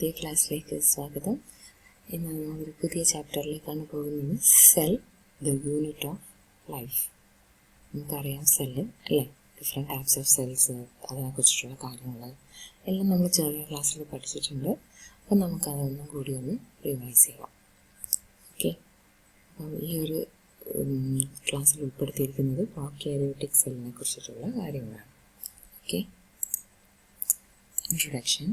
പുതിയ ക്ലാസ്സിലേക്ക് സ്വാഗതം. ഇന്ന് നമ്മളൊരു പുതിയ ചാപ്റ്ററിലേക്കാണ് പോകുന്നത്. Cell the unit of life. നമുക്കറിയാം സെല്ല് അല്ലേ, ഡിഫറെൻറ്റ് ടൈപ്സ് ഓഫ് സെൽസ്, അതിനെക്കുറിച്ചിട്ടുള്ള കാര്യങ്ങൾ എല്ലാം നമ്മൾ ചെറിയ ക്ലാസ്സിൽ പഠിച്ചിട്ടുണ്ട്. അപ്പം നമുക്കതൊന്നും കൂടി ഒന്ന് റിവൈസ് ചെയ്യാം. ഓക്കെ, അപ്പം ഈ ഒരു ക്ലാസ്സിൽ ഉൾപ്പെടുത്തിയിരിക്കുന്നത് പ്രോക്യാരിയോട്ടിക് സെല്ലിനെ കുറിച്ചിട്ടുള്ള കാര്യങ്ങളാണ്. Okay, introduction.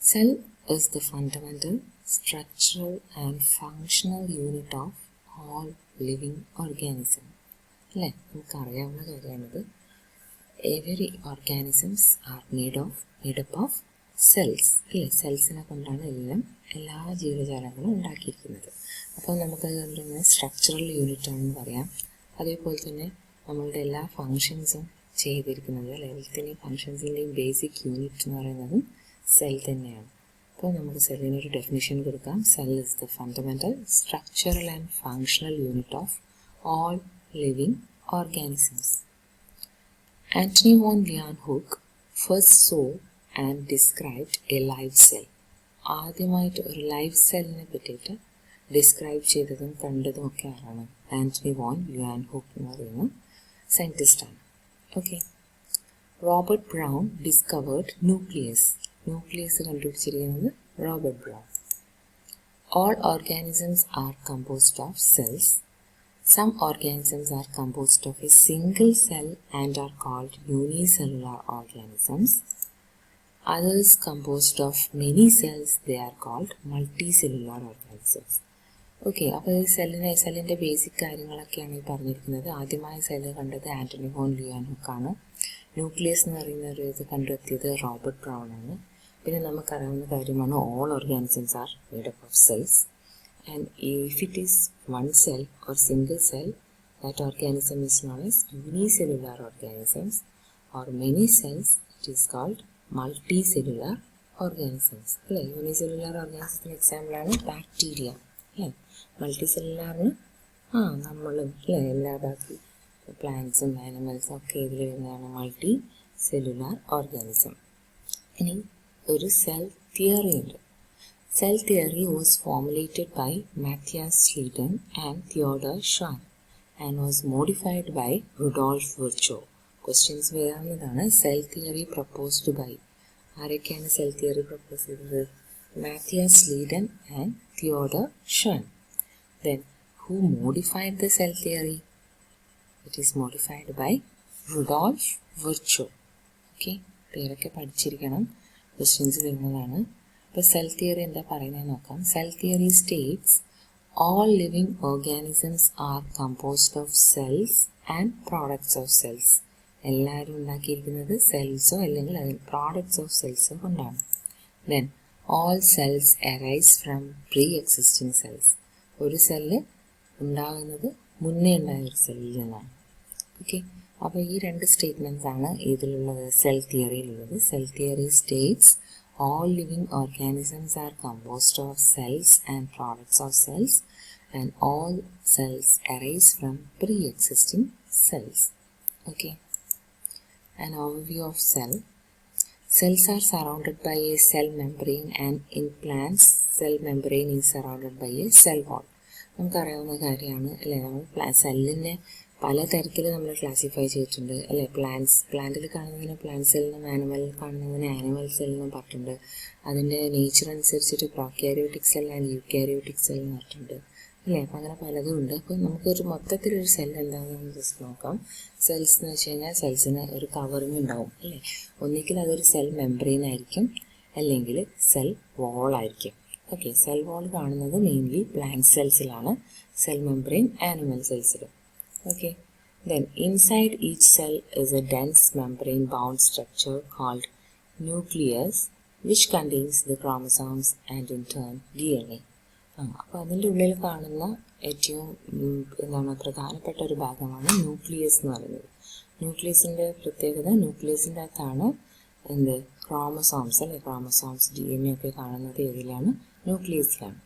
Cell is the fundamental, structural and functional unit of all living organism. അല്ലേ, നമുക്കറിയാവുന്ന കാര്യമാണിത്. Every organisms are made up of cells. അല്ലേ, സെൽസിനെ കൊണ്ടാണ് എല്ലാ ജീവജാലങ്ങളും ഉണ്ടാക്കിയിരിക്കുന്നത്. അപ്പോൾ നമുക്കത് തന്നെ സ്ട്രക്ചറൽ യൂണിറ്റ് ആണെന്ന് പറയാം. അതേപോലെ തന്നെ നമ്മളുടെ എല്ലാ ഫങ്ഷൻസും ചെയ്തിരിക്കുന്നത്, ഹെൽത്തിൻ്റെയും ഫങ്ഷൻസിൻ്റെയും ബേസിക് യൂണിറ്റ് എന്ന് പറയുന്നതും സെൽ തന്നെയാണ്. അപ്പോൾ നമുക്ക് സെല്ലിനൊരു ഡെഫിനിഷൻ കൊടുക്കാം. Cell is the fundamental, structural and functional unit of all living organisms. Antonie van Leeuwenhoek first saw and described a live cell. ആദ്യമായിട്ട് ഒരു ലൈവ് സെല്ലിനെ പറ്റിയിട്ട് ഡിസ്ക്രൈബ് ചെയ്തതും കണ്ടതും ഒക്കെ ആരാണ്? ആന്റണി വോൺ ലിയാൻഹുക്ക് എന്ന് പറയുന്ന സയൻറ്റിസ്റ്റാണ്. Okay, Robert Brown discovered nucleus. Nucleus കണ്ടുപിടിച്ചിരിക്കുന്നത് Robert Brown. All organisms are composed of cells. Some organisms are composed of a single cell and are called unicellular organisms. Others composed of many cells, they are called multicellular organisms. Okay, അപ്പോൾ ഈ സെല്ലിൻ്റെ basic കാര്യങ്ങളൊക്കെയാണ് ഈ പറഞ്ഞിരിക്കുന്നത്. ആദ്യമായി cell കണ്ടത് Antony von ലിയാൻഹുക്കാണ്. Nucleus എന്ന് പറയുന്ന ഒരു ഇത് കണ്ടെത്തിയത് റോബർട്ട് ബ്രൗൺ ആണ്. പിന്നെ നമുക്കറിയാവുന്ന കാര്യമാണ് all organisms are made up of cells, and if it is one cell or single cell, that organism is known as unicellular organisms, or many cells, it is called multicellular organisms. അല്ലേ, unicellular ഓർഗാനിസത്തിന് എക്സാമ്പിളാണ് bacteria. അല്ലേ, multi സെല്ലുലാറിന് നമ്മളും അല്ലേ, എല്ലാ ബാക്കി പ്ലാന്റ്സും ആനിമൽസും ഒക്കെ ഇതിൽ വരുന്നതാണ് മൾട്ടി സെല്ലുലാർ ഓർഗാനിസം. ഇനി ഒരു സെൽ തിയറി ഉണ്ട്. Cell theory was formulated by Matthias Schleiden and Theodor Schwann and was modified by Rudolf Virchow. Questions വരാവുന്നതാണ്. സെൽ തിയറി പ്രപ്പോസ്ഡ് ബൈ ആരൊക്കെയാണ് സെൽ തിയറി പ്രപ്പോസ് ചെയ്തത്? Matthias Schleiden and Theodor Schwann. Then who modified the cell theory? It is modified by Rudolf Virchow. Okay, പേരൊക്കെ പഠിച്ചിരിക്കണം, questions വരുന്നതാണ്. ഇപ്പോൾ cell theory എന്താ പറയുന്നത് നോക്കാം. Cell theory states all living organisms are composed of cells and products of cells. എല്ലാവരും ഉണ്ടാക്കിയിരിക്കുന്നത് Celso അല്ലെങ്കിൽ അതിന് പ്രോഡക്ട്സ് ഓഫ് സെൽസോ കൊണ്ടാണ്. Then all cells arise from pre-existing cells. ഒരു സെല്ല് ഉണ്ടാകുന്നത് മുന്നേ ഉണ്ടായ ഒരു സെല്ലിൽ നിന്നാണ്. ഓക്കെ, അപ്പോൾ ഈ രണ്ട് സ്റ്റേറ്റ്മെൻറ്റ്സ് ആണ് ഇതിലുള്ളത്, സെൽ തിയറിയിലുള്ളത്. Cell theory states all living organisms are composed of cells and products of cells, and all cells arise from pre-existing cells. Okay, an overview of cell. Cells are surrounded by a cell membrane, and in plants cell membrane is surrounded by a cell wall. നമുക്കറിയാവുന്ന കാര്യമാണ് അല്ലേ. നമ്മൾ സെല്ലിനെ പലതരത്തിൽ നമ്മൾ classify ചെയ്തിട്ടുണ്ട് അല്ലേ. പ്ലാന്റിൽ കാണുന്നതിന് പ്ലാന്റ് സെല്ലിനും ആനിമലിൽ കാണുന്നതിന് ആനിമൽ സെല്ലിനും പറഞ്ഞിട്ടുണ്ട്. അതിൻ്റെ നേച്ചർ അനുസരിച്ചിട്ട് prokaryotic cell and eukaryotic cell എന്ന് പറഞ്ഞിട്ടുണ്ട് അല്ലേ. അപ്പം അങ്ങനെ പലതും ഉണ്ട്. അപ്പോൾ നമുക്കൊരു മൊത്തത്തിലൊരു സെൽ എന്താണെന്ന് ജസ്റ്റ് നോക്കാം. സെൽസ് എന്ന് വെച്ച് കഴിഞ്ഞാൽ സെൽസിന് ഒരു കവറിങ് ഉണ്ടാവും അല്ലേ. ഒന്നിക്കൽ അതൊരു സെൽ മെംബ്രെയിൻ ആയിരിക്കും, അല്ലെങ്കിൽ സെൽ വോളായിരിക്കും. ഓക്കെ, സെൽ വാൾ കാണുന്നത് മെയിൻലി പ്ലാന്റ് സെൽസിലാണ്, സെൽ മെംബ്രെയിൻ ആനിമൽ സെൽസിലും. Okay, then inside each cell is a dense membrane bound structure called nucleus which contains the chromosomes and in turn DNA. അപ്പോൾ അതിൻ്റെ ഉള്ളിൽ കാണുന്ന ഏറ്റവും പ്രധാനപ്പെട്ട ഒരു ഭാഗമാണ് ന്യൂക്ലിയസ് എന്ന് പറയുന്നത്. ന്യൂക്ലിയസിൻ്റെ പ്രത്യേകത, ന്യൂക്ലിയസിൻ്റെ അകത്താണ് എന്ത് ക്രോമസോംസ് അല്ലെ, ക്രോമസോംസ് DNA ഒക്കെ കാണുന്നത് ഏതിലാണ്? ന്യൂക്ലിയസിലാണ്.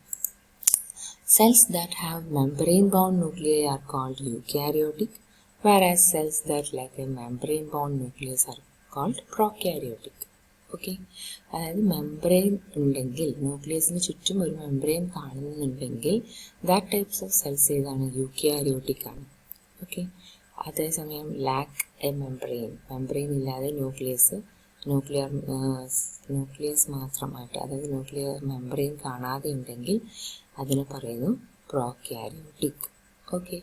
Cells that have membrane-bound nuclei are called eukaryotic, whereas cells that lack a membrane-bound nucleus are called prokaryotic. Okay, അതായത് മെംബ്രെയിൻ ഉണ്ടെങ്കിൽ, ന്യൂക്ലിയസിന് ചുറ്റും ഒരു മെംബ്രെയിൻ കാണുന്നുണ്ടെങ്കിൽ ദാറ്റ് ടൈപ്സ് ഓഫ് സെൽസ് ഏതാണ്? യൂക്കാരിയോട്ടിക് ആണ്. ഓക്കെ, അതേസമയം ലാക്ക് എ മെംബ്രെയിൻ ഇല്ലാതെ ന്യൂക്ലിയസ് മാത്രമായിട്ട്, അതായത് ന്യൂക്ലിയർ മെംബ്രെയിൻ കാണാതെ ഉണ്ടെങ്കിൽ അതിനെ പറയുന്നു prokaryotic. Okay,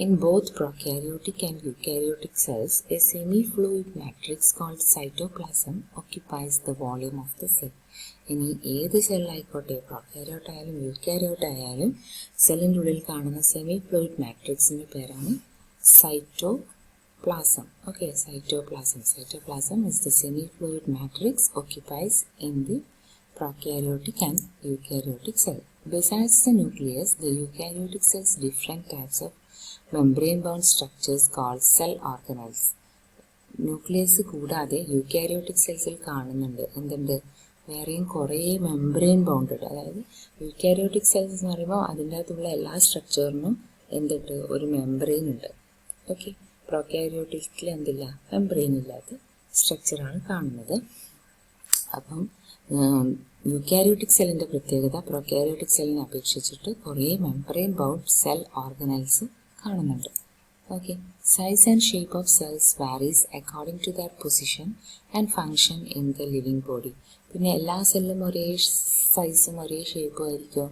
in both prokaryotic and eukaryotic cells, a semi-fluid matrix called cytoplasm occupies the volume of the cell. ഇനി ഏത് സെല്ലായിക്കോട്ടെ, പ്രോക്യാരിയോട്ട് ആയാലും യൂക്കാരിയോട്ട് ആയാലും സെല്ലിൻ്റെ ഉള്ളിൽ കാണുന്ന സെമി ഫ്ലൂയിഡ് മാട്രിക്സിൻ്റെ പേരാണ് cytoplasm. Okay, cytoplasm is the semi-fluid matrix occupies in the prokaryotic and eukaryotic cell. Besides the nucleus, the eukaryotic cells different types of membrane-bound structures called cell organelles. Nucleus കൂടാതെ eukaryotic സെൽസിൽ കാണുന്നുണ്ട് എന്തുണ്ട്? വേറെയും കുറേ membrane bounded, അതായത് eukaryotic cells എന്ന് പറയുമ്പോൾ അതിൻ്റെ അകത്തുള്ള എല്ലാ സ്ട്രക്ചറിനും എന്തുണ്ട്? ഒരു മെംബ്രെയിൻ ഉണ്ട്. ഓക്കെ, പ്രോക്യാരിയോട്ടിക്കിൽ എന്തില്ല? മെംബ്രെയിൻ ഇല്ലാത്ത സ്ട്രക്ചറാണ് കാണുന്നത്. അപ്പം യൂക്കാരിയോട്ടിക് സെല്ലിൻ്റെ പ്രത്യേകത പ്രോക്യാരിയോട്ടിക് സെല്ലിനെ അപേക്ഷിച്ചിട്ട് കുറേ മെംബ്രെയിൻ ബൗണ്ട് സെൽ ഓർഗനൽസ് കാണുന്നുണ്ട്. Okay, size and shape of cells varies according to that position and function in the living body. പിന്നെ എല്ലാ സെല്ലും ഒരേ സൈസും ഒരേ ഷേപ്പും ആയിരിക്കുമോ?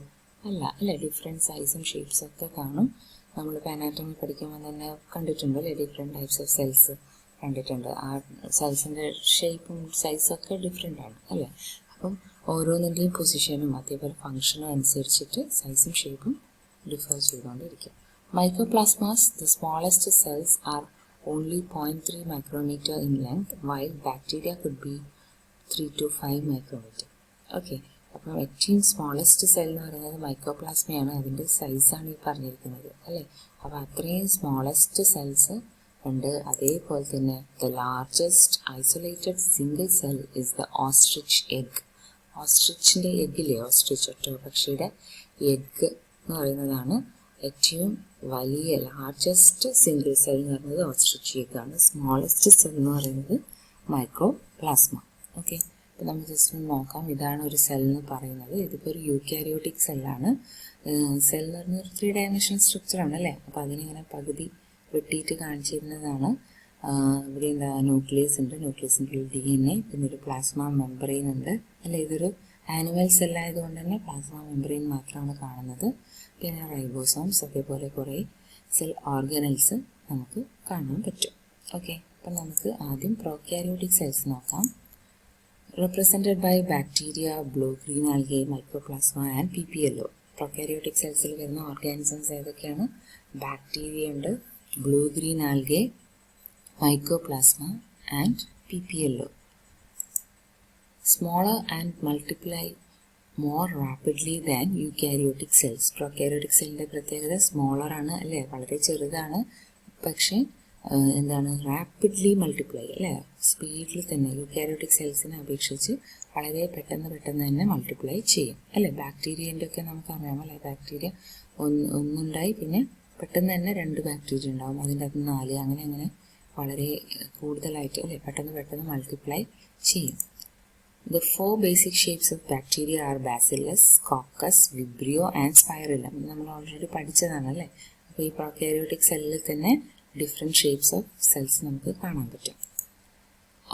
അല്ലേ, ഡിഫറെൻറ്റ് സൈസും ഷേപ്സും ഒക്കെ കാണും. നമ്മളിപ്പോൾ അനാറ്റമി പഠിക്കുമ്പോൾ തന്നെ കണ്ടിട്ടുണ്ട് അല്ലേ, ഡിഫറെൻറ്റ് ടൈപ്സ് ഓഫ് സെൽസ് കണ്ടിട്ടുണ്ട്. ആ സെൽസിൻ്റെ ഷേപ്പും സൈസും ഒക്കെ ഡിഫറെൻ്റ് ആണ് അല്ലേ. അപ്പം ഓരോന്നിൻ്റെയും പൊസിഷനും അതേപോലെ ഫങ്ഷനും അനുസരിച്ചിട്ട് സൈസും ഷേപ്പും ഡിഫർ ചെയ്തുകൊണ്ടിരിക്കും. Mycoplasmas, the smallest cells, are only 0.3 micrometer in length, while bacteria could be 3 to 5 micrometer. Okay, അപ്പോൾ ഏറ്റവും സ്മോളസ്റ്റ് സെൽ എന്ന് പറയുന്നത് മൈക്രോപ്ലാസ്മയാണ്. അതിൻ്റെ സൈസാണ് ഈ പറഞ്ഞിരിക്കുന്നത് അല്ലേ. അപ്പോൾ അത്രയും സ്മോളസ്റ്റ് സെൽസ് ഉണ്ട്. അതേപോലെ തന്നെ the largest isolated single cell is the ostrich egg. ഓസ്ട്രിച്ചിൻ്റെ എഗ്ഗില്ലേ, ഓസ്ട്രിച്ച് ഒറ്റ പക്ഷിയുടെ എഗ്ഗ് എന്ന് പറയുന്നതാണ് ഏറ്റവും വലിയ ലാർജസ്റ്റ് സിംഗിൾ സെൽ എന്ന് പറയുന്നത് ഓസ്ട്രിച്ച് എഗ്ഗാണ്. സ്മോളസ്റ്റ് സെൽ എന്ന് പറയുന്നത് മൈക്രോപ്ലാസ്മ. ഓക്കെ, അപ്പോൾ നമുക്ക് ജസ്റ്റ് ഒന്ന് നോക്കാം. ഇതാണ് ഒരു സെൽ എന്ന് പറയുന്നത്. ഇതിപ്പോൾ ഒരു യൂക്കാരിയോട്ടിക് സെല്ലാണ്. സെൽ എന്ന് പറയുന്നത് ഒരു 3 ഡയമെൻഷണൽ സ്ട്രക്ചറാണ് അല്ലേ. അപ്പോൾ അതിനിങ്ങനെ പകുതി വെട്ടിയിട്ട് കാണിച്ചിരുന്നതാണ്. ഇവിടെ എന്താ, ന്യൂക്ലിയസ് ഉണ്ട്, ന്യൂക്ലിയസിൻ്റെ DNA, പിന്നെ ഒരു പ്ലാസ്മ മെംബ്രെയിൻ ഉണ്ട് അല്ലേ. ഇതൊരു ആനിമൽ സെല്ലായതുകൊണ്ട് തന്നെ പ്ലാസ്മ മെംബ്രെയിൻ മാത്രമാണ് കാണുന്നത്. പിന്നെ റൈബോസോംസ്, അതേപോലെ കുറേ സെൽ ഓർഗനൽസ് നമുക്ക് കാണാൻ പറ്റും. ഓക്കെ, അപ്പം നമുക്ക് ആദ്യം പ്രോക്യാരിയോട്ടിക് സെൽസ് നോക്കാം. Represented by bacteria, blue green algae, mycoplasma and PPLO. Prokaryotic സെൽസിൽ വരുന്ന ഓർഗാനിസംസ് ഏതൊക്കെയാണ്? ബാക്ടീരിയ ഉണ്ട്, blue green algae, mycoplasma and PPLO. Smaller and multiply more rapidly than eukaryotic cells. Prokaryotic സെല്ലിൻ്റെ പ്രത്യേകത സ്മോളർ ആണ് അല്ലേ, വളരെ ചെറുതാണ്. പക്ഷേ എന്താണ്, റാപ്പിഡ്ലി മൾട്ടിപ്ലൈ അല്ലേ, സ്പീഡിൽ തന്നെ യൂക്കാരിയോട്ടിക് സെൽസിനെ അപേക്ഷിച്ച് വളരെ പെട്ടെന്ന് തന്നെ മൾട്ടിപ്ലൈ ചെയ്യും അല്ലേ. ബാക്ടീരിയൻ്റെ ഒക്കെ നമുക്കറിയാം അല്ലേ, ബാക്ടീരിയ ഒന്നുണ്ടായി പിന്നെ പെട്ടെന്ന് തന്നെ 2 ബാക്ടീരിയ ഉണ്ടാവും, അതിൻ്റെ അകത്ത് 4, അങ്ങനെ വളരെ കൂടുതലായിട്ട് അല്ലേ പെട്ടെന്ന് മൾട്ടിപ്ലൈ ചെയ്യും. The 4 basic shapes of bacteria are Bacillus, Coccus, Vibrio and Spirillum. നമ്മൾ ഓൾറെഡി പഠിച്ചതാണ് അല്ലേ. അപ്പോൾ ഈ പ്രോക്യാരിയോട്ടിക് സെല്ലിൽ തന്നെ ഡിഫറെൻറ്റ് ഷേപ്സ് ഓഫ് സെൽസ് നമുക്ക് കാണാൻ പറ്റും.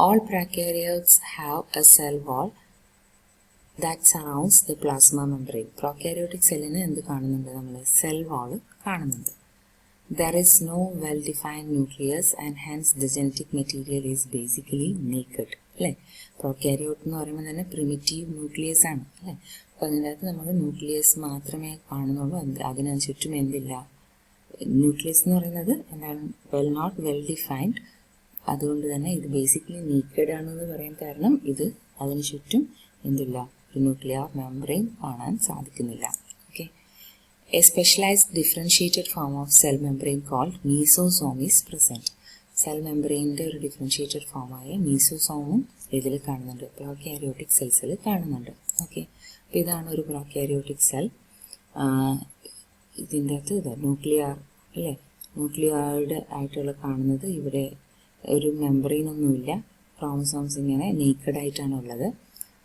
All prokaryotes have a cell wall that surrounds the plasma membrane. Prokaryotic സെല്ലിന് എന്ത് കാണുന്നുണ്ട്? നമ്മൾ സെൽ വാൾ കാണുന്നുണ്ട്. There is no well-defined nucleus and hence the genetic material is basically naked. അല്ലേ, prokaryote എന്ന് പറയുമ്പോൾ തന്നെ പ്രിമിറ്റീവ് ന്യൂക്ലിയസ് ആണ് അല്ലേ. അപ്പോൾ അതിൻ്റെ അകത്ത് നമ്മൾ ന്യൂക്ലിയസ് മാത്രമേ കാണുന്നുള്ളൂ. അതിന് ചുറ്റും എന്തില്ല, ന്യൂക്ലിയസ് എന്ന് പറയുന്നത് എന്താണ്, നോട്ട് വെൽ ഡിഫൈൻഡ്. അതുകൊണ്ട് തന്നെ ഇത് ബേസിക്കലി നീക്കഡ് ആണെന്ന് പറയാൻ കാരണം ഇത് അതിന് ചുറ്റും എന്തില്ല, ന്യൂക്ലിയർ മെംബ്രെയിൻ കാണാൻ സാധിക്കുന്നില്ല. Okay, a specialized differentiated form of cell membrane called mesosome is present. Cell മെംബ്രെയിൻ്റെ ഒരു ഡിഫറൻഷിയേറ്റഡ് ഫോമായ മീസോസോമും ഇതിൽ കാണുന്നുണ്ട്, പ്രോക്യാരിയോട്ടിക് സെൽസിൽ കാണുന്നുണ്ട്. ഓക്കെ, അപ്പോൾ ഇതാണ് ഒരു പ്രോക്യാരിയോട്ടിക് സെൽ. ഇതിൻ്റെ അകത്ത് ഇത് ന്യൂക്ലിയർ അല്ലേ, ന്യൂക്ലിയോയിഡ് ആയിട്ടുള്ള കാണുന്നത്. ഇവിടെ ഒരു മെംബ്രെയിൻ ഒന്നുമില്ല, ക്രോമസോംസ് ഇങ്ങനെ നേക്കഡ് ആയിട്ടാണ് ഉള്ളത്.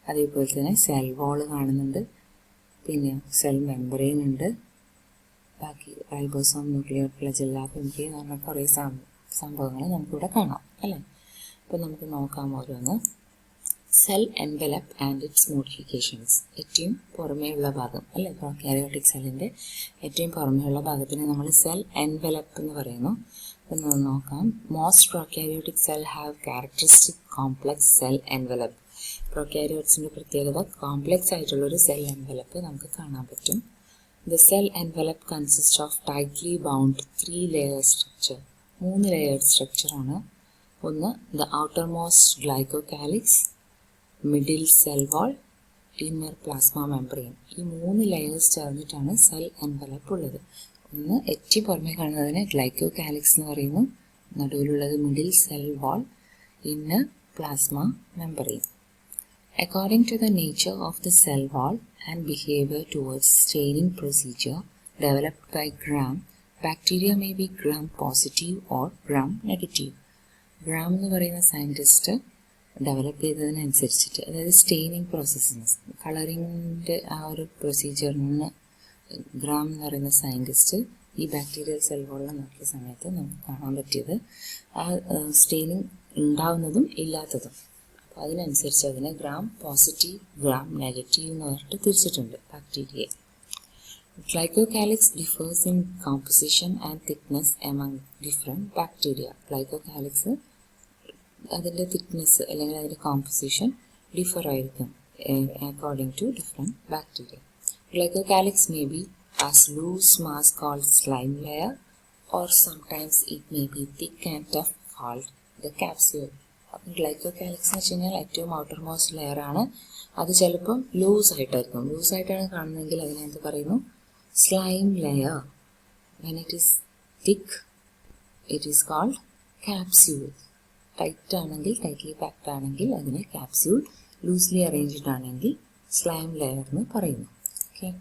അതേപോലെ തന്നെ സെൽ വാൾ കാണുന്നുണ്ട്, പിന്നെ സെൽ മെമ്പറൈൻ ഉണ്ട്, ബാക്കി റൈബോസോം, ന്യൂക്ലിയർ, ഫ്ലജെല്ല, പിംപി എന്ന് പറഞ്ഞ കുറേ സംഭവങ്ങൾ നമുക്കിവിടെ കാണാം അല്ലേ. അപ്പോൾ നമുക്ക് നോക്കാം ഓരോന്ന്. Cell envelope and it's modifications. ഏറ്റവും പുറമേയുള്ള ഭാഗം അല്ലേ, പ്രൊകാരിയോട്ടിക് സെല്ലിൻ്റെ ഏറ്റവും പുറമേയുള്ള ഭാഗത്തിന് നമ്മൾ സെൽ എൻവലപ്പ് എന്ന് പറയുന്നു. അപ്പം നമുക്ക് നോക്കാം. Most prokaryotic cell have characteristic complex cell envelope. പ്രൊകാരിയോട്സിൻ്റെ പ്രത്യേകത കോംപ്ലക്സ് ആയിട്ടുള്ളൊരു സെൽ എൻവലപ്പ് നമുക്ക് കാണാൻ പറ്റും. The cell envelope consist of tightly bound 3 layer structure. 3 layer സ്ട്രക്ചറാണ്. ഒന്ന് the outermost glycocalyx, middle cell wall, inner plasma membrane. ഈ 3 ലെയേഴ്സ് ചേർന്നിട്ടാണ് സെൽ എൻവലപ്പ് ഉള്ളത്. ഒന്ന് ഏറ്റവും പുറമേ കാണുന്നതിന് ഗ്ലൈക്കോകാലിക്സ് എന്ന് പറയുന്നു, നടുവിലുള്ളത് middle cell wall, inner plasma membrane. According to the nature of the cell wall and behavior towards staining procedure developed by Gram, bacteria may be gram positive or gram negative. Gram എന്ന് പറയുന്ന scientist develop ചെയ്തതിനനുസരിച്ചിട്ട്, അതായത് staining പ്രോസസ്സിന്, കളറിങ്ങിൻ്റെ ആ ഒരു പ്രൊസീജിയറിന് gram എന്ന് പറയുന്ന scientist ഈ bacterial cell വോളിൽ നോക്കിയ സമയത്ത് നമുക്ക് കാണാൻ പറ്റിയത് ആ സ്റ്റെയിനിങ് ഉണ്ടാവുന്നതും ഇല്ലാത്തതും. അപ്പോൾ അതിനനുസരിച്ച് അതിനെ ഗ്രാം പോസിറ്റീവ്, ഗ്രാം നെഗറ്റീവ് എന്ന് പറഞ്ഞിട്ട് തിരിച്ചിട്ടുണ്ട് ബാക്ടീരിയയെ. Glycocalyx differs in composition and thickness among different bacteria. Glycocalyx അതിൻ്റെ തിക്നെസ് അല്ലെങ്കിൽ അതിൻ്റെ കോമ്പോസിഷൻ ഡിഫർ ആയിരിക്കും according to different bacteria. Glycocalyx may be as loose mass called slime layer, or sometimes it may be thick and tough called the capsule. അപ്പം ഗ്ലൈക്കോകാലിക്സ് എന്ന് വെച്ച് കഴിഞ്ഞാൽ ഏറ്റവും outer most layer ആണ്. അത് ചിലപ്പം ലൂസായിട്ടായിരിക്കും. ലൂസായിട്ടാണ് കാണുന്നതെങ്കിൽ അതിനെന്ത് പറയുന്നു? Slime layer. When it is thick it is called capsule. Tight ആണെങ്കിൽ, ടൈറ്റ്ലി പാക്ഡ് ആണെങ്കിൽ അതിനെ ക്യാപ്സ്യൂൾ, ലൂസ്ലി അറേഞ്ച്ഡ് ആണെങ്കിൽ സ്ലൈം ലെയർ എന്ന് പറയുന്നു. Okay.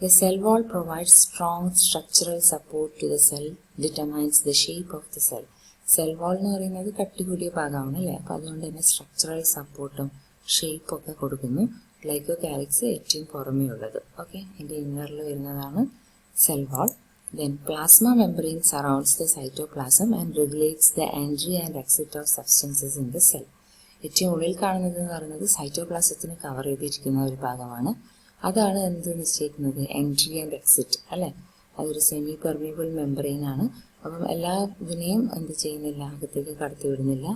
The cell wall provides strong structural support to the cell, determines the shape of the cell. Cell wall എന്ന് പറയുന്നത് കട്ടി കൂടിയ ഭാഗമാണ് അല്ലേ, അപ്പോൾ അതുകൊണ്ട് തന്നെ സ്ട്രക്ചറൽ സപ്പോർട്ടും ഷേപ്പും ഒക്കെ കൊടുക്കുന്നു. ഗ്ലൈക്കോകാലിക്സ് ഏറ്റവും പുറമേ ഉള്ളത്. ഓക്കെ, അതിൻ്റെ ഇന്നറിൽ വരുന്നതാണ് cell wall. Then plasma membrane surrounds the cytoplasm and regulates the entry and exit of substances in the cell. ഏറ്റവും ഉള്ളിൽ കാണുന്നത് എന്ന് പറയുന്നത് സൈറ്റോപ്ലാസത്തിന് കവർ ചെയ്തിരിക്കുന്ന ഒരു ഭാഗമാണ്. അതാണ് എന്ത് നിശ്ചയിക്കുന്നത്? എൻട്രി ആൻഡ് എക്സിറ്റ് അല്ലേ. അതൊരു സെമി പെർമിയബിൾ മെംബ്രെയിൻ ആണ്. അപ്പം എല്ലാ ഇതിനെയും എന്ത് ചെയ്യുന്നില്ല, അകത്തേക്ക് കടത്തി വിടുന്നില്ല,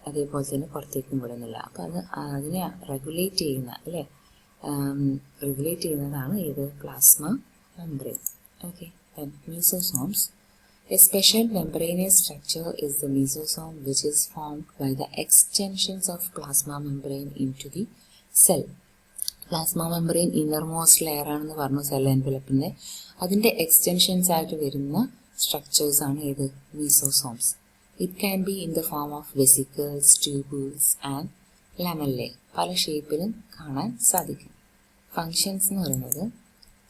അതേപോലെ തന്നെ പുറത്തേക്കും വിടുന്നില്ല. അപ്പം അതിനെ റെഗുലേറ്റ് ചെയ്യുന്ന അല്ലേ, റെഗുലേറ്റ് ചെയ്യുന്നതാണ് ഇത് plasma membrane. Okay. Mesosomes. A special membranous structure is the mesosome, which is formed by the extensions of plasma membrane into the cell. Plasma membrane innermost layer ആണെന്ന് പറഞ്ഞു സെൽ എൻവലപ്പിൻ്റെ. അതിൻ്റെ എക്സ്റ്റൻഷൻസ് ആയിട്ട് വരുന്ന സ്ട്രക്ചേഴ്സാണ് ഏത്? Mesosomes. It can be in the form of vesicles, tubules and lamellae. പല ഷേപ്പിലും കാണാൻ സാധിക്കും. Functions എന്ന് പറയുന്നത്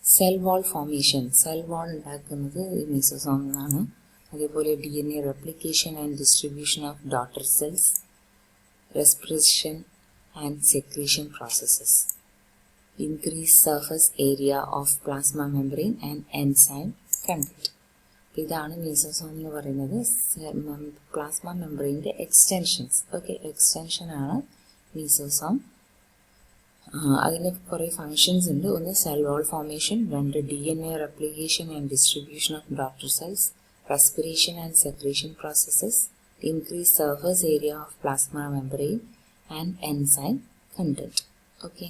cell wall formation. Cell wall ഉണ്ടാക്കുന്നത് മീസോസോം എന്നാണ്. അതേപോലെ DNA replication and distribution of daughter cells, respiration and secretion processes, increase surface area of plasma membrane and enzyme content. ഇതാണ് mesosome എന്ന് പറയുന്നത്. പ്ലാസ്മ മെംബ്രെയിൻ്റെ എക്സ്റ്റൻഷൻസ്. ഓക്കെ, എക്സ്റ്റൻഷൻ ആണ് mesosome. അതിന് കുറേ ഫങ്ഷൻസ് ഉണ്ട്. ഒന്ന് cell wall formation, 2 DNA replication and distribution of daughter cells, respiration and secretion processes, increase surface area of plasma membrane and enzyme content. Okay.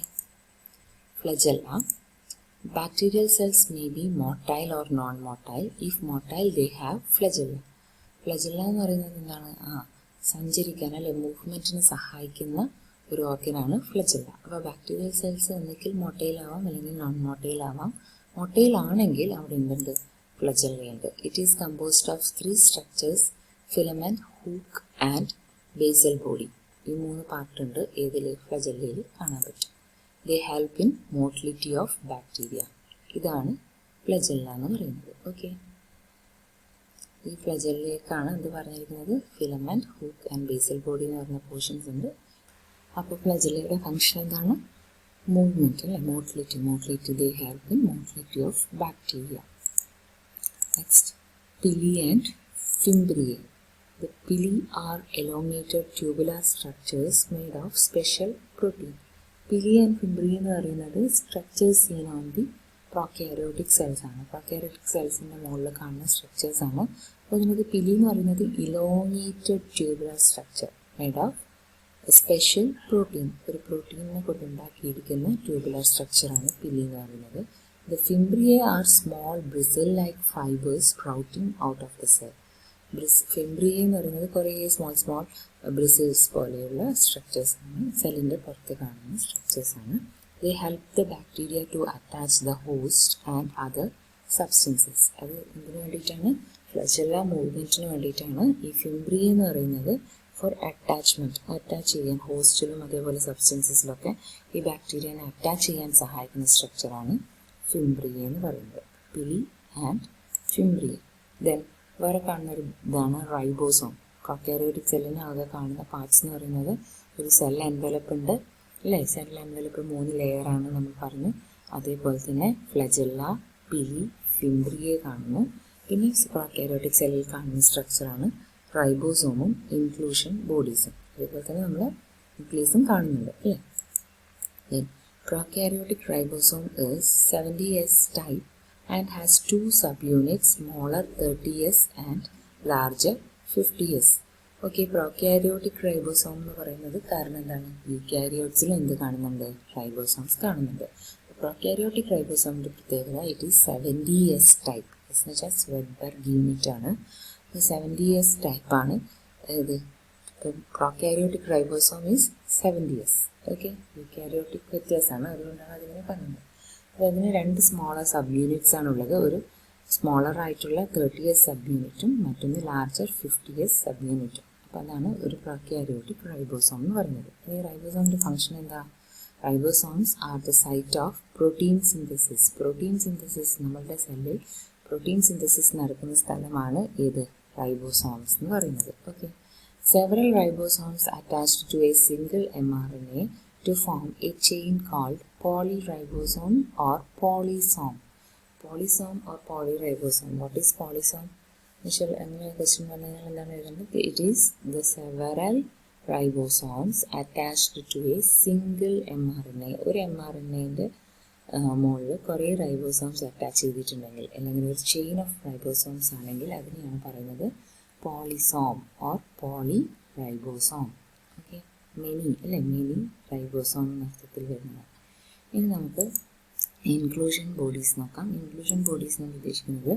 Flagella. Bacterial cells may be motile or non-motile. If motile, they have flagella. Flagella എന്ന് പറയുന്നത് എന്താണ്? സഞ്ചരിക്കാൻ അല്ലെ, മൂവ്മെൻറ്റിന് സഹായിക്കുന്ന ഒരു ഓർഗനാണ് flagella. അപ്പോൾ ബാക്ടീരിയൽ സെൽസ് ഒന്നിക്കിൽ മൊട്ടൈൽ ആവാം അല്ലെങ്കിൽ നോൺ മൊട്ടൈൽ ആവാം. മൊട്ടൈൽ ആണെങ്കിൽ അവിടെ എന്തുണ്ട്? ഫ്ലജല്ലയുണ്ട്. It is composed of 3 structures: filament, hook and basal body. ഈ 3 പാർട്ടുണ്ട് ഏതിൽ? ഫ്ലജല്ലയിൽ കാണാൻ പറ്റും. They help in motility of bacteria. ഇതാണ് ഫ്ലജല്ല എന്ന് പറയുന്നത്. ഓക്കെ. ഈ ഫ്ലജലിലേക്കാണ് എന്ത് പറഞ്ഞിരിക്കുന്നത്, filament, hook and basal body എന്ന് പറഞ്ഞ പോർഷൻസ് ഉണ്ട്. അപ്പോൾ ഫ്ലജല്ലയുടെ ഫംഗ്ഷൻ എന്താണ്, മൂവ്മെൻറ്റ് അല്ലേ, motility they help in motility of bacteria. Next, pili and fimbriae. The pili are elongated tubular structures made of special protein. Pili and fimbriae എന്ന് പറയുന്നത് structures seen on the prokaryotic cells ആണ്. Prokaryotic സെൽസിൻ്റെ മുകളിൽ കാണുന്ന structures ആണ്. അപ്പോൾ ഇതിനകത്ത് പിലി എന്ന് പറയുന്നത് elongated tubular structure made of special protein, ഒരു പ്രോട്ടീനിനെ കൊണ്ടുണ്ടാക്കിയിരിക്കുന്ന ട്യൂബുലർ സ്ട്രക്ചറാണ് പിലി എന്ന് പറയുന്നത്. The fimbriae are small bristle-like fibers sprouting out of the cell. Fimbria എന്ന് പറയുന്നത് കുറേ സ്മോൾ ബ്രിസിൽസ് പോലെയുള്ള സ്ട്രക്ചേഴ്സാണ്, സെല്ലിൻ്റെ പുറത്ത് കാണുന്ന സ്ട്രക്ചേഴ്സാണ്. They help the bacteria to attach the host and other substances. അത് എന്തിനു വേണ്ടിയിട്ടാണ്, ഫ്ലജല്ല മൂവ്മെൻറ്റിന് വേണ്ടിയിട്ടാണ് ഈ ഫിംബ്രിയ എന്ന് പറയുന്നത്. ഫോർ അറ്റാച്ച്മെൻറ്റ്, അറ്റാച്ച് ചെയ്യാൻ ഹോസ്റ്റിലും അതേപോലെ സബ്സ്റ്റൻസസിലൊക്കെ ഈ ബാക്ടീരിയനെ അറ്റാച്ച് ചെയ്യാൻ സഹായിക്കുന്ന സ്ട്രക്ചറാണ് ഫിംബ്രിയ എന്ന് പറയുന്നത്. പിലി ആൻഡ് ഫിംബ്രിയ. ദെൻ വേറെ കാണുന്ന ഒരു ഇതാണ് റൈബോസോം. പ്രൊക്കാരിയോട്ടിക് സെല്ലിന് ആകെ കാണുന്ന പാർട്സ് എന്ന് പറയുന്നത് ഒരു സെൽ എൻവലപ്പ് ഉണ്ട് അല്ലേ, സെൽ എൻവലപ്പ് 3 ലെയറാണ് നമ്മൾ പറഞ്ഞു. അതേപോലെ തന്നെ ഫ്ലജല്ല, പിലി, ഫിംബ്രിയെ കാണുന്നു. പിന്നെ പ്രൊക്കാരിയോട്ടിക് സെല്ലിൽ കാണുന്ന സ്ട്രക്ചറാണ് റൈബോസോമും ഇൻക്ലൂഷൻ ബോഡീസും. അതേപോലെ തന്നെ നമ്മൾ ന്യൂക്ലിയസും കാണുന്നുണ്ട് അല്ലേ. Then prokaryotic ribosome is 70S type and has 2 subunits, smaller 30S and larger 50S. Okay, prokaryotic ribosome എന്ന് പറയുന്നത് കാരണം എന്താണ്, യൂക്യാരിയോട്സിൽ എന്ത് കാണുന്നുണ്ട്, റൈബോസോംസ് കാണുന്നുണ്ട്. പ്രൊക്കാരിയോട്ടിക് റൈബോസോമിൻ്റെ പ്രത്യേകത ഇറ്റ് ഈസ് 70S ടൈപ്പ്. എന്ന് വെച്ചാൽ സ്വെഡ്ബർഗ് യൂണിറ്റ് ആണ്. 70S ടൈപ്പാണ് ഇത്. ഇപ്പം prokaryotic ribosome is 70S. Okay, eukaryotic വ്യത്യാസമാണ്, അതുകൊണ്ടാണ് അതിങ്ങനെ പറയുന്നത്. അപ്പോൾ അതിന് 2 സ്മോളർ സബ് യൂണിറ്റ്സ് ആണുള്ളത്. ഒരു സ്മോളർ ആയിട്ടുള്ള 30S സബ് യൂണിറ്റും മറ്റൊന്ന് ലാർജർ 50S സബ് യൂണിറ്റും. അപ്പോൾ അതാണ് ഒരു പ്രൊക്കാരിയോട്ടിക് റൈബോസോം എന്ന് പറയുന്നത്. ഈ റൈബോസോമിൻ്റെ ഫംഗ്ഷൻ എന്താ, ribosomes are the site of protein synthesis. Protein synthesis, നമ്മളുടെ സെല്ലിൽ പ്രോട്ടീൻ സിന്തസിസ് നടക്കുന്ന സ്ഥലമാണ് ഏത്, റൈബോസോംസ് എന്ന് പറയുന്നത്. Okay, several ribosomes attached to a single mRNA to form a chain called polyribosome or polysome. Polysome or polyribosome. What is polysome? Michelle, അങ്ങനെ question പറഞ്ഞാൽ എന്താണ് എഴുതുന്നത്? It is the several ribosomes attached to a single mRNA. ഒരു mRNAൻ്റെ മുകളിൽ കുറേ ribosomes attach ചെയ്തിട്ടുണ്ടെങ്കിൽ, അല്ലെങ്കിൽ ഒരു ചെയിൻ ഓഫ് റൈബോസോംസ് ആണെങ്കിൽ അതിനെയാണ് പറയുന്നത് പോളിസോം ഓർ പോളിറൈബോസോം. ഓക്കെ, മെനി അല്ലേ, മെനി റൈബോസോം എന്ന അർത്ഥത്തിൽ വരുന്നത്. ഇനി നമുക്ക് ഇൻക്ലൂഷൻ ബോഡീസ് നോക്കാം. ഇൻക്ലൂഷൻ ബോഡീസ് എന്ന് ഉദ്ദേശിക്കുന്നത്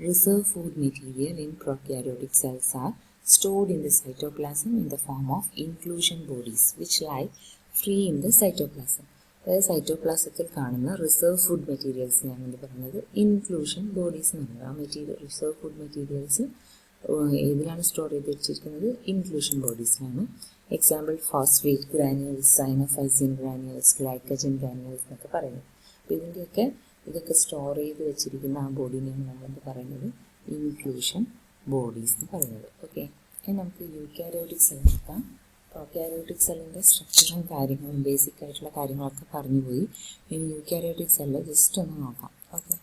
reserve food material in prokaryotic cells are stored in the cytoplasm in the form of inclusion bodies which lie free in the cytoplasm. അതായത് സൈറ്റോപ്ലാസത്തിൽ കാണുന്ന റിസർവ് ഫുഡ് മെറ്റീരിയൽസിനാണ് എന്ത് പറയുന്നത്, ഇൻക്ലൂഷൻ ബോഡീസ് എന്ന് പറയുന്നത്. ആ മെറ്റീരിയൽ, റിസർവ് ഫുഡ് മെറ്റീരിയൽസ് ഏതിലാണ് store ചെയ്ത് വെച്ചിരിക്കുന്നത്, ഇൻക്ലൂഷൻ ബോഡീസിലാണ്. Example phosphate granules, cyanophycin granules, glycogen granules എന്നൊക്കെ പറയുന്നത്. അപ്പോൾ ഇതൊക്കെ സ്റ്റോർ ചെയ്ത് വെച്ചിരിക്കുന്ന ആ ബോഡീനെയാണ് നമ്മളെന്ത് പറയുന്നത്, ഇൻക്ലൂഷൻ ബോഡീസ് എന്ന് പറയുന്നത്. ഓക്കെ, ഇനി നമുക്ക് യൂക്യാരിയോട്ടിക് സെൽ നോക്കാം. പ്രൊക്കാരിയോട്ടിക് സെല്ലിൻ്റെ സ്ട്രക്ചറും കാര്യങ്ങളും ബേസിക് ആയിട്ടുള്ള കാര്യങ്ങളൊക്കെ പറഞ്ഞുപോയി. ഇനി യൂക്യാരിയോട്ടിക് സെല്ല് ജസ്റ്റ് ഒന്ന് നോക്കാം. Okay,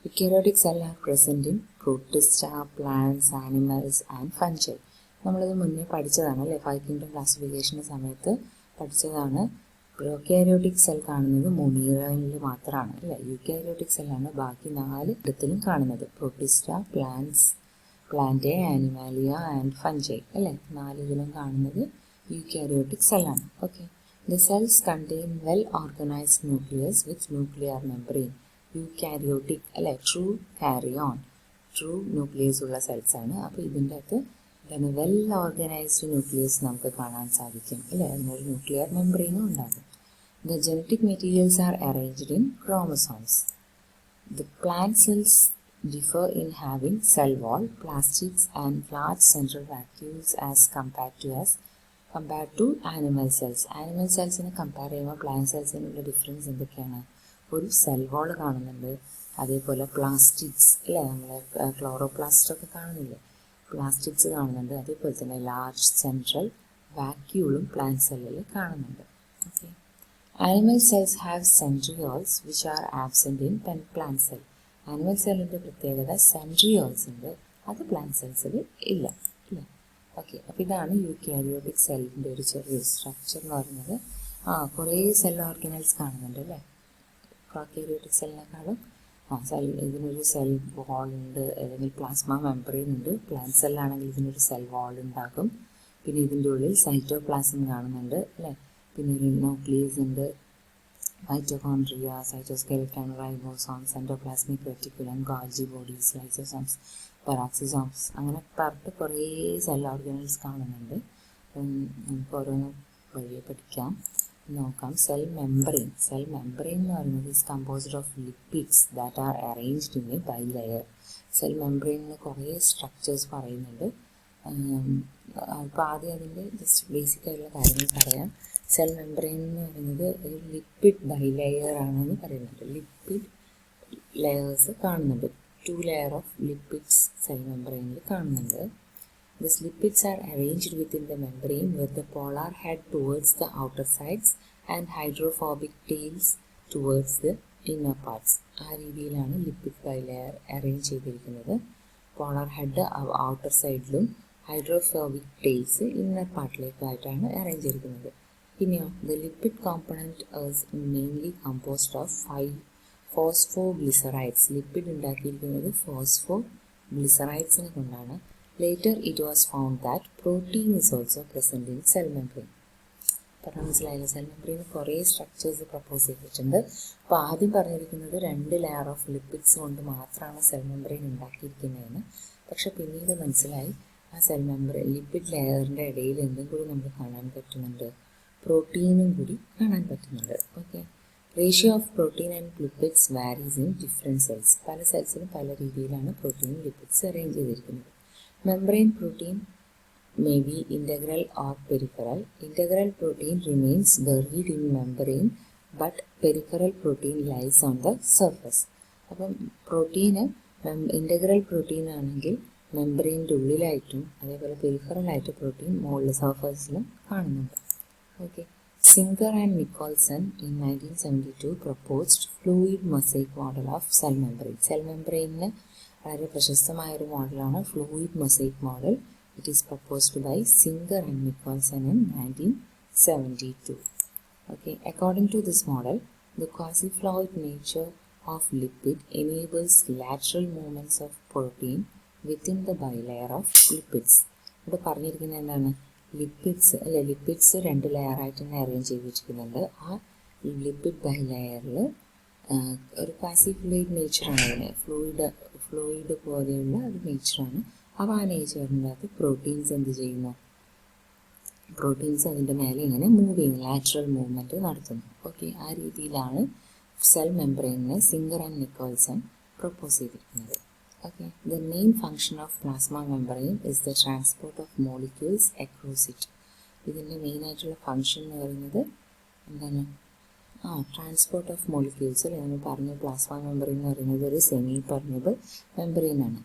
eukaryotic cell are present in protista, plants, animals and fungi. നമ്മളിത് മുന്നേ പഠിച്ചതാണ് അല്ലേ, 5 കിങ്ഡം ക്ലാസിഫിക്കേഷൻ്റെ സമയത്ത് പഠിച്ചതാണ്. പ്രൊക്കാരിയോട്ടിക് സെൽ കാണുന്നത് മോണിറയിൽ മാത്രമാണ് അല്ലേ, യൂക്യാരിയോട്ടിക് സെല്ലാണ് ബാക്കി 4 ഇടത്തിലും കാണുന്നത്. Protista, plant, animalia and fungi അല്ലേ, 4 ഇതിലും കാണുന്നത് യൂക്യാരിയോട്ടിക് സെല്ലാണ്. Okay, the cells contain well organised nucleus with nuclear membrane. Eukaryotic അല്ലേ, ട്രൂ കാരിയോൺ, ട്രൂ ന്യൂക്ലിയസ് ഉള്ള സെൽസാണ്. അപ്പോൾ ഇതിൻ്റെ അകത്ത് എന്താണ്, വെൽ ഓർഗനൈസ്ഡ് ന്യൂക്ലിയസ് നമുക്ക് കാണാൻ സാധിക്കും അല്ലേ, അതിനൊരു ന്യൂക്ലിയർ മെംബ്രെയിനും ഉണ്ടാകും. The genetic materials are arranged in chromosomes. The plant cells differ in having cell wall, plastids and large central vacuoles as compared to animal cells. Animal cellsനെ കമ്പയർ ചെയ്യുമ്പോൾ plant സെൽസിനുള്ള difference എന്തൊക്കെയാണ്, ഒരു സെൽ വാൾ കാണുന്നുണ്ട്, അതേപോലെ plastids അല്ലേ, നമ്മൾ ക്ലോറോപ്ലാസ്റ്റൊക്കെ കാണുന്നില്ലേ, പ്ലാസ്റ്റിക്സ് കാണുന്നുണ്ട്. അതേപോലെ തന്നെ ലാർജ് സെൻട്രൽ വാക്യൂളും പ്ലാന്റ് സെല്ലിൽ കാണുന്നുണ്ട്. Okay, animal cells have centrioles which are absent in plant cell. Animal സെല്ലിൻ്റെ പ്രത്യേകത സെൻട്രിയോൾസ് ഉണ്ട്, അത് പ്ലാന്റ് സെൽസിൽ ഇല്ല. ഓക്കെ, അപ്പോൾ ഇതാണ് യൂക്കാരിയോട്ടിക് സെല്ലിൻ്റെ ഒരു ചെറിയ സ്ട്രക്ചർ എന്ന് പറയുന്നത്. കുറേ സെൽ ഓർഗനൽസ് കാണുന്നുണ്ട് അല്ലേ, പ്രോകാരിയോട്ടിക് സെല്ലിനെക്കാളും. ഇതിനൊരു സെൽ വാൾ ഉണ്ട്, അല്ലെങ്കിൽ പ്ലാസ്മ മെംബ്രെയിൻ ഉണ്ട്. പ്ലാന്റ് സെല്ലാണെങ്കിൽ ഇതിനൊരു സെൽ വാൾ ഉണ്ടാകും. പിന്നെ ഇതിൻ്റെ ഉള്ളിൽ സൈറ്റോപ്ലാസം കാണുന്നുണ്ട് അല്ലേ. പിന്നെ ഒരു ന്യൂക്ലിയസ് ഉണ്ട്, mitochondria, cytoskeleton, ribosomes, endoplasmic reticulum, Golgi bodies, lysosomes, peroxisomes, അങ്ങനെ പറഞ്ഞിട്ട് കുറേ സെൽ ഓർഗനൽസ് കാണുന്നുണ്ട്. നമുക്ക് ഓരോന്ന് വഴിയെ പഠിക്കാം, നോക്കാം. സെൽ മെംബ്രെയിൻ എന്ന് പറയുന്നത് is composed of lipids that are arranged in a bilayer. Cell മെംബ്രെയിനിന് കുറേ സ്ട്രക്ചേഴ്സ് പറയുന്നുണ്ട്. അപ്പോൾ ആദ്യം അതിൻ്റെ ജസ്റ്റ് ബേസിക് ആയിട്ടുള്ള കാര്യങ്ങൾ പറയാം. സെൽ മെംബ്രെയിൻ എന്ന് പറയുന്നത് ഒരു ലിപ്പിഡ് ബൈലെയർ ആണെന്ന് പറയുന്നുണ്ട്. ലിപ്പിഡ് ലെയേഴ്സ് കാണുന്നുണ്ട്. 2 ലെയർ ഓഫ് ലിപ്പിഡ്സ് സെൽ മെംബ്രെയിനിൽ കാണുന്നുണ്ട്. These lipids are arranged within the membrane with the polar head towards the outer sides and hydrophobic tails towards the inner parts. ആ രീതിയിലാണ് lipid bilayer arrange ചെയ്തിരിക്കുന്നത്. Polar head outer സൈഡിലും hydrophobic tails inner പാർട്ടിലേക്കായിട്ടാണ് arrange ചെയ്തിരിക്കുന്നത്. പിന്നെയോ the lipid component is mainly composed of 5 phosphoglycerides. Lipid ഉണ്ടാക്കിയിരിക്കുന്നത് ഫോസ്ഫോഗ്ലിസറൈഡ്സിനെ കൊണ്ടാണ്. Later it was found that protein is also present in cell membrane. പറഞ്ഞാൽ മനസ്സിലായില്ല, സെൽ മെംബ്രെയിന് കുറേ സ്ട്രക്ചേഴ്സ് പ്രപ്പോസ് ചെയ്തിട്ടുണ്ട്. അപ്പോൾ ആദ്യം പറഞ്ഞിരിക്കുന്നത് 2 ലെയർ ഓഫ് ലിപ്പിഡ്സ് കൊണ്ട് മാത്രമാണ് സെൽ മെംബ്രെയിൻ ഉണ്ടാക്കിയിരിക്കുന്നതെന്ന്. പക്ഷെ പിന്നീട് മനസ്സിലായി ആ സെൽ മെംബ്രെയിൻ ലിപ്പിഡ് ലെയറിൻ്റെ ഇടയിൽ എന്തും കൂടി നമുക്ക് കാണാൻ പറ്റുന്നുണ്ട്, പ്രോട്ടീനും കൂടി കാണാൻ പറ്റുന്നുണ്ട്. Okay, ratio of protein and lipids varies in different cells. പല സെൽസിലും പല രീതിയിലാണ് പ്രോട്ടീനും ലിപ്പിഡ്സ് അറേഞ്ച് ചെയ്തിരിക്കുന്നത്. Membrane protein may be integral or peripheral. Integral protein remains buried in membrane, but peripheral protein lies on the surface. അപ്പം പ്രോട്ടീന് integral protein ആണെങ്കിൽ മെംബ്രെയിൻ്റെ ഉള്ളിലായിട്ടും അതേപോലെ പെരിഫറലായിട്ട് പ്രോട്ടീൻ മുകളിൽ സർഫേസിലും കാണുന്നുണ്ട്. Okay, Singer and Nicolson in 1972 proposed fluid mosaic model of cell membrane. Cell മെംബ്രെയിനിന് വളരെ പ്രശസ്തമായൊരു മോഡലാണ് fluid mosaic model. It is proposed by Singer and Nicolson in 1972. Okay, according to this model, the quasi-fluid nature of lipid enables lateral movements of protein within the bilayer of lipids. ഇവിടെ പറഞ്ഞിരിക്കുന്നത് എന്താണ്, lipids അല്ലെ, lipids 2 ലെയറായിട്ട് തന്നെ arrange ചെയ്തിരിക്കുന്നുണ്ട്. ആ lipid ബൈലെയറിൽ ഒരു quasi fluid നേച്ചറാണ് അതിന്, fluid പോലെയുള്ള ഒരു നേച്ചറാണ്. അപ്പോൾ ആ നേച്ചറിൻ്റെ അകത്ത് പ്രോട്ടീൻസ് എന്ത് ചെയ്യുന്നു, പ്രോട്ടീൻസ് അതിൻ്റെ മേലെ ഇങ്ങനെ മൂവ് ചെയ്യുന്നു, ലാറ്ററൽ മൂവ്മെൻറ്റ് നടത്തുന്നു. ഓക്കെ, ആ രീതിയിലാണ് സെൽ മെംബ്രെയിനിനെ സിംഗർ ആൻഡ് നിക്കോൾസൺ പ്രപ്പോസ് ചെയ്തിരിക്കുന്നത്. Okay, the main function of plasma membrane is the transport of molecules across it. ഇതിൻ്റെ മെയിനായിട്ടുള്ള ഫങ്ഷൻ എന്ന് പറയുന്നത് എന്താണ്, ട്രാൻസ്പോർട്ട് ഓഫ് മോളിക്യൂൾസ് അല്ലെ. നമ്മൾ പറഞ്ഞ പ്ലാസ്മ മെംബ്രെയിൻ എന്ന് പറയുന്നത് ഒരു സെമി പെർമിയബിൾ മെംബ്രെയിനാണ്.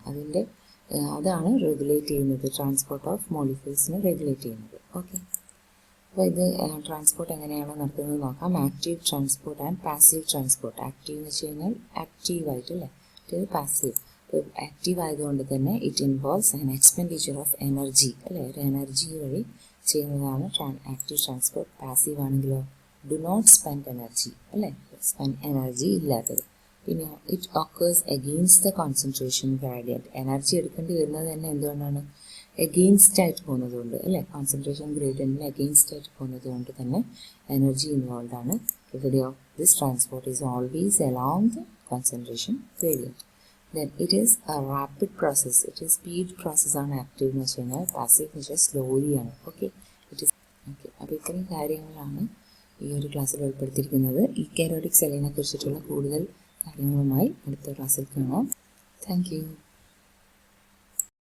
അതാണ് റെഗുലേറ്റ് ചെയ്യുന്നത്, ട്രാൻസ്പോർട്ട് ഓഫ് മോളിക്യൂൾസിനെ റെഗുലേറ്റ് ചെയ്യുന്നത്. ഓക്കെ, അപ്പോൾ ഇത് ട്രാൻസ്പോർട്ട് എങ്ങനെയാണ് നടത്തുന്നത് നോക്കാം. Active transport and passive transport. Active എന്ന് വെച്ച് കഴിഞ്ഞാൽ ആക്റ്റീവായിട്ട് അല്ലേ, ഇത് പാസീവ്. ഇപ്പോൾ ആക്റ്റീവ് ആയതുകൊണ്ട് തന്നെ it involves an expenditure of energy അല്ലേ, ഒരു എനർജി വഴി ചെയ്യുന്നതാണ് ആക്റ്റീവ് ട്രാൻസ്പോർട്ട്. പാസീവ് ആണെങ്കിലോ ഡു നോട്ട് സ്പെൻഡ് എനർജി അല്ലേ, സ്പെൻഡ് എനർജി ഇല്ലാത്തത്. പിന്നെ it occurs against the concentration gradient. Energy എടുക്കേണ്ടി വരുന്നത് തന്നെ എന്തുകൊണ്ടാണ്, എഗെയിൻസ്റ്റ് ആയിട്ട് പോകുന്നത് കൊണ്ട് അല്ലേ, കോൺസെൻട്രേഷൻ ഗ്രേഡിയൻറ്റിന് എഗെയിൻസ്റ്റ് ആയിട്ട് പോകുന്നത് കൊണ്ട് തന്നെ എനർജി ഇൻവോൾവ് ആണ്. ഇവിടെയോ this transport is always along the concentration gradient. Then it is A rapid process, it is speed പ്രോസസ്സാണ് ആക്റ്റീവ് എന്ന് വെച്ച് കഴിഞ്ഞാൽ. പാസീവ് എന്ന് വെച്ചാൽ സ്ലോലി ആണ്. Okay, it is okay. അപ്പോൾ ഇത്രയും കാര്യങ്ങളാണ് ഈ ഒരു ക്ലാസ്സിൽ ഉൾപ്പെടുത്തിയിരിക്കുന്നത്. യൂക്കാരിയോട്ടിക് സെല്ലിനെ കുറിച്ചിട്ടുള്ള കൂടുതൽ കാര്യങ്ങളുമായി അടുത്ത ക്ലാസ്സിൽ കാണാം. Thank you.